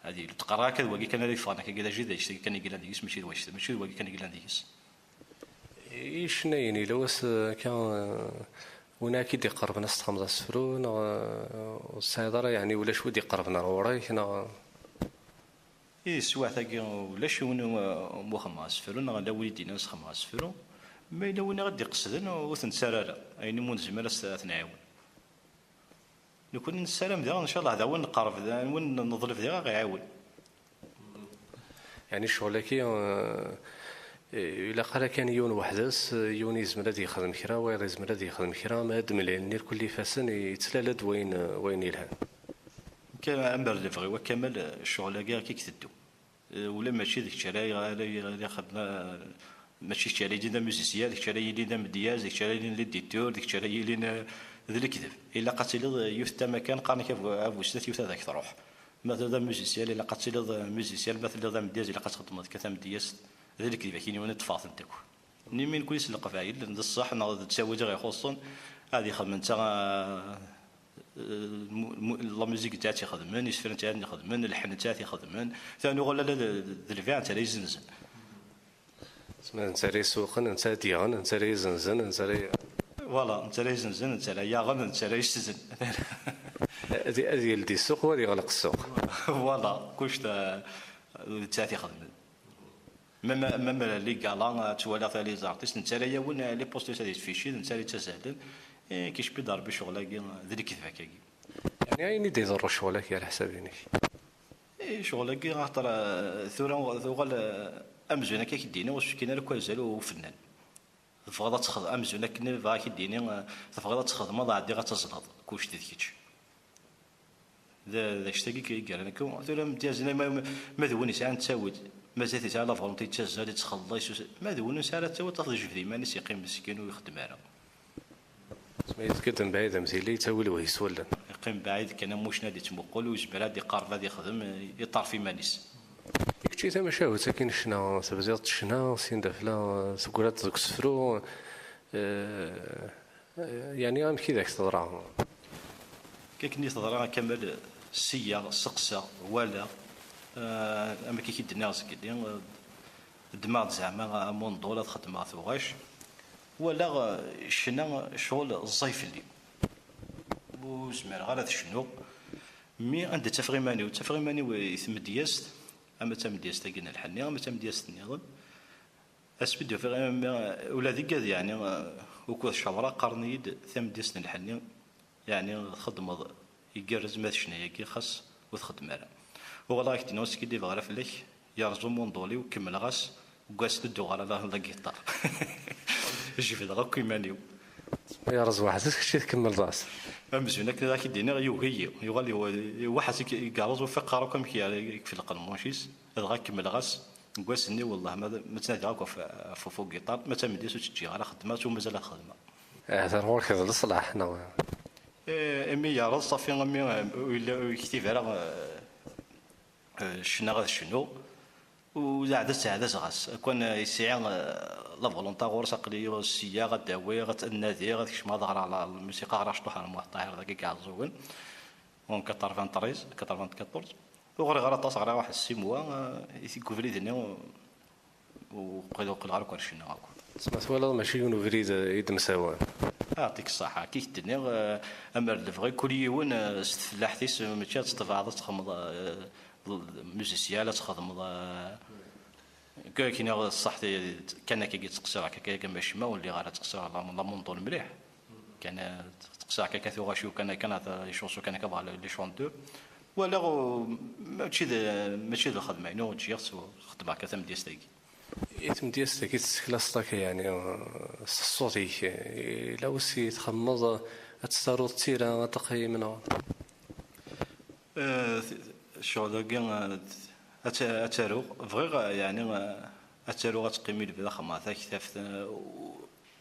هذه تقرأ كذا وقي كان اللي فانا كذا جدا يشتكي كان يقول عندي اسم مشي واش مشي وقي كان يقول عندي اسم
إيش نيني لو كان هناك يدي قربنا استخمض السفرون والسيطرة يعني ولا شو يدي قربنا ورايك نا
إيه سواء ثقي ولا شو مو خماس فرون لا ولدي ناس خماس فرون ما لو غادي قصدن وثنسرر أي نمون زملاء ثنعاون نكون نسلم ذا إن شاء الله هذا وين نقرب ذا وين نظلف ذا غيعاون
يعني شغلك إلا قال كان يون وحدس يون يزمر هذا يخدم كرا وير يزمر هذا يخدم كرا ما هاد مليون كل فاسن يتسلالد وين يلها
كان أمبر لفغي وكمل الشغل كاع كي كتدو ولا ماشي ذيك الشراي غير خدنا ماشي الشراي ديال الموسيسيان ديك الشراي ديال المدياز ديك الشراي ديال الديتور ديك الشراي ديال ذا الكذب إلا قتل يفتى مكان قارن كيف أبو سنة يفتى ذاك تروح مثلا ذا ميوزيسيان إلا قتل ميوزيسيان مثلا ذا مدياز إلا قتل كذا مدياز ذا الكذب كاين وانا تفاصل تاكو نيمين كويس القفايل لأن الصح ناض تساوي غير خصوصا هذه خدمة تاع لا ميوزيك تاعتي خدمن يسفر تاعي خدمن الحن تاعي خدمن ثاني ولا ذا الفيان تاع يزنزن
انت راه سوقن انت ديغن انت راه يزنزن انت راه
فوالا انت راه يزنزن انت راه ياغن انت راه يستزن
هذه اللي السوق وهذه غلق السوق
فوالا كلش تاعتي خدمن مم لي كالا توالى ثاني لي زارتيست انت راه ياون لي بوست تاع فيشي انت راه تسهل كيش بيدار بشغل كي ذلك كيف هكا
يعني عيني ديضر شغلك على حسابينك
شغل كي خاطر ثورة امزونه كي كدينا واش كاين لك زالو فنان تفقد تخدم امزونه كنا فا كدينا تفقد تخدم ما عادي غتزلط كلشي ديكيتش ذا شتاكي كي قال انا كون ثورة امتيازنا ما ذوني ساعه نتساود مازال تاع لا فولونتي تشازل تخلص ما ذوني ساعه تساود تاخذ جفدي ما نسي يقيم مسكين ويخدم على
ما يتقدم بعيد مثيلي تاويل ويس ولا
يقيم بعيد كان موش نادي تمقول ويجبر هادي قارب هادي يخدم يطار في مانيس
كنتي تا مشاو ساكن شنا تبزيط شنا سين دافلا سكرات دوك السفرو يعني غير كي داك تضرا
كيكني تضرا كمل سيا سقسا ولا اما كي كيدنا زكدي دماغ زعما موندولا تخدم ثوغاش ولا شنا شغل الزيف اللي وزمر غير شنو مي عند تفغيماني وتفغيماني ويثم دياست اما تم دياست كاين الحني اما تم دياست النظام اسبيدو في ولا ذيك يعني وكو شبرا قرنيد ثم دياست الحني يعني خدمه يقرز ما شنو كي خاص وتخدم على والله كنت نوس كي ديف غرف لك يرجو موندولي وكمل غاس وقاس تدو على لا جيتار جي في دغا كيمانيو
يا رز واحد كشي تكمل راس
مزيان كذا كي دينا يوهي يغالي واحد كيقارز وفقارو كم كي في القنموشيس دغا كمل غاس قاس ني والله ما تنادي هكا فوق جيتار ما تمديش وتجي على خدمات ومازال خدمه
هذا هو كذا الصلاح نو
امي يا رز صافي امي ولا كتيب على شنو وزعدا ساعده غاس كون يسيع لا فولونتا غور ساقلي السيا غداوي غتنادي غتكش ما ظهر على الموسيقى راه شطوح على الطاهر ذاك كاع زوين اون 94 وغير غير طاس غير واحد السيموا يكوفلي دنا وقيلوا قل غير كرشنا هاكا
سمعت ولا ماشي يونو فريد يد مساوان
يعطيك الصحه كي دنا امر الفغي كل يوم استفلاحتيس ماشي تطفى تخمض الموسيسيا لا تخدم كاين الصحتي كان كي تقصر هكا باش ما ولي غير تقصر لا مونطون مليح كان تقصر هكا ثوغاشيو كان يشوسو كان كبغى لي شونتور ولا ماشي الخدمه يعني تجي خدم هكا ثم ديستاكي
يتم ديستاكي تسكلاصطاك يعني الصوتي لا وسي تخمض تستارو تيرا تقييمنا
شغل كاع اتارو فغي يعني اتارو غتقيمي بلا خماثه كتاف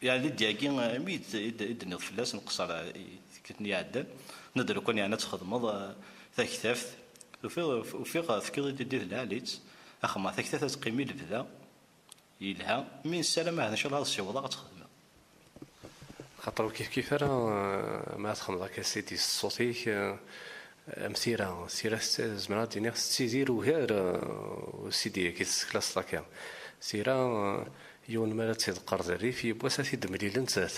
يعني دياكي ميت يدني فلاس نقصر كتني عدل ندير كون يعني تخدم ذا كتاف وفي فكر دير العاليت خماثه كتاف تقيمي بلا يلها من السلامه ان شاء الله الشغل غتخدم
خاطر كيف راه ما تخمض هكا سيدي الصوتي مسيرة زمرا دينيغ ستيزير وغير سيدي كي تسكلاس طاكيا سيرة يون مالا تيدقر الريف يبواسا تيدمليل نتات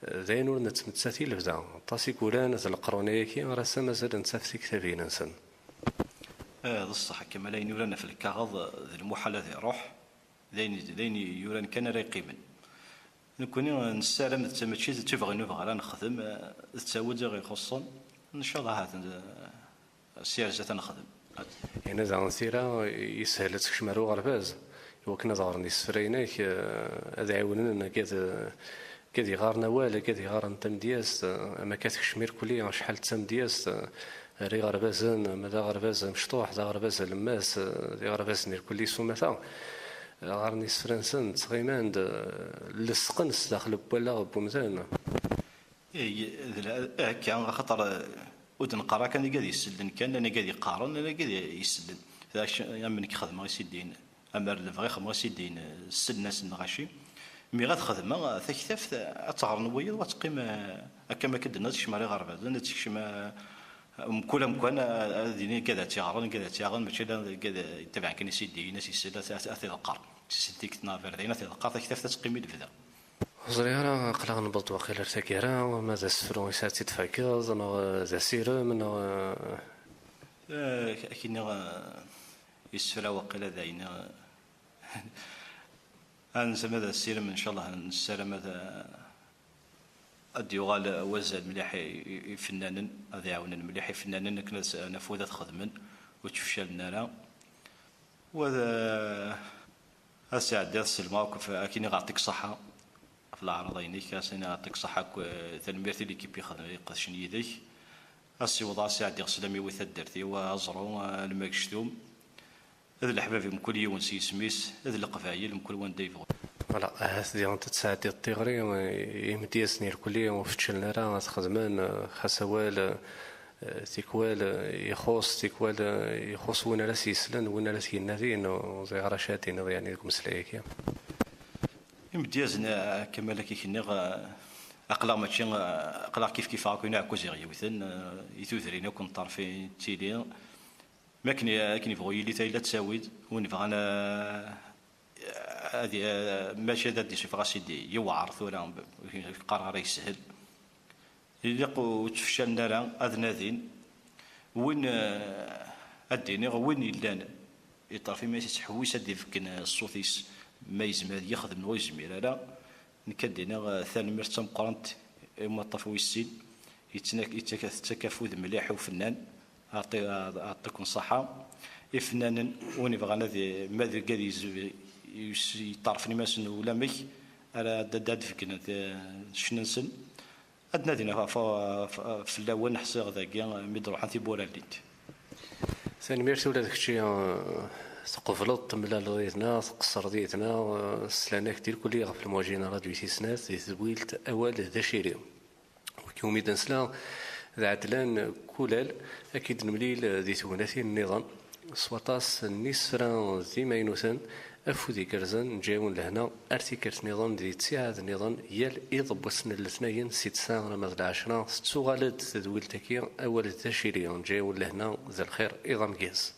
داين ور نتمتساتي لبدا طاسي كولان القرونيه كي راه مازال نتات في كتابين نسن
الصح كما لا ينورنا في الكاغض المحال ذي روح داين يوران كان راه يقيمن نكوني نسالم تمشي تبغي نبغى نخدم تساود غير خصن ان شاء الله هذا السياسه نخدم
يعني زعما سيره يسهل تكشمرو غرباز وكنا ظهرني السفريناك هذا عاوننا كاد يغارنا والا كاد يغار نتم دياس اما كتكشمير كليا شحال تم دياس ري غربازن ماذا غرباز مشطوح ذا غرباز لماس ذا غرباز نير كلي سومتا غارني السفرنسن تغيمان لسقنس داخل بولا بومزان
كان خطر ودن قرا كان قاعد يسلن كان انا قاعد يقارن انا قاعد يسلن ذا من كخدمه سيدين امر الفغي خدمه سيدين السناس النغاشي مي غتخدم تكتف تعرن ويا وتقيم هكا ما كدنا تشماري غربه انا تشما كل مكان ديني كذا تيغرن كذا تيغرن ماشي كذا يتبع كان سيدي ناس يسلا اثي القار سيديك تنافر دينا في القار تكتف تقيمي الفدا
صغيرة قلق نبض وقيل ارتكيرا وماذا السفرون يساتي تفاكز انا ذا سيرم انا
كنا يسفرا وقيل ذاينا انسى ماذا السيرم ان شاء الله نسالم هذا الديوغال وزاد مليح فنانا هذا يعاون مليح فنانا كنا نفوذ خدمن وتفشل لنا وهذا الساعه ديال الموقف كاين غيعطيك صحه في العرضين كاسين يعطيك صحه تنميرتي ليكيب يخدم يقدشن يديك السي وضع ساعه ديال سلامي وثدرتي وازرو الماكشتوم هذا الحباب من كل يوم سي سميس هذا القفايل من كل وان ديفو
فوالا هاس ديال تساعد ديال الطيغري يمدي سنير كل يوم فتشلنا راه خدمان خسوال تيكوال يخص وين راه سيسلن وين راه سينادين زي غراشاتين يعني لكم سلايك
يمديازنا كما لك كنا اقلا ماشي اقلا كيف راكو نعكو زي غيوثن يثوثرين كون طرفي تيلي ما كني يبغوا يلي تايلا تساويد ونبغى انا هذه ماشي هذا شي فغا سيدي يوعر ثورا قرار يسهل يلقوا تفشلنا راه اذنادين وين اديني وين يلان يطرفي ما يتحويس هدي فكن الصوتيس ما يزمر يخدم نو يزمير لا نكدينا ثاني مرتم قرنت ما طفوي السين يتكافو مليح وفنان اعطيكم صحه فنان وين بغى نادي ماذا قال يطرفني ماسن ولا مي على داد فكنا شنو نسن ادنا دينا في الاول نحسي ذاك ميد روح انت بولا ليت
ثاني ميرسي ولا داكشي تقفلط تملا لغيتنا تقصر ديتنا سلانا كتير كلي في المواجهه راديو سيسنات زويلت اول ذا شيري وكيومي دنسلا ذا عدلان كولال اكيد نمليل ذي ثوناتي النظام سواطاس النسران ذي ماينوسن افودي كرزن جاون لهنا ارتيكرت نظام دي تسعة النظام يال يضب وسن الاثنين 6 سنة رمض 10 ستو غالد تدويل تكي اول ذا شيريون جاون لهنا ذا الخير ايضا مقياس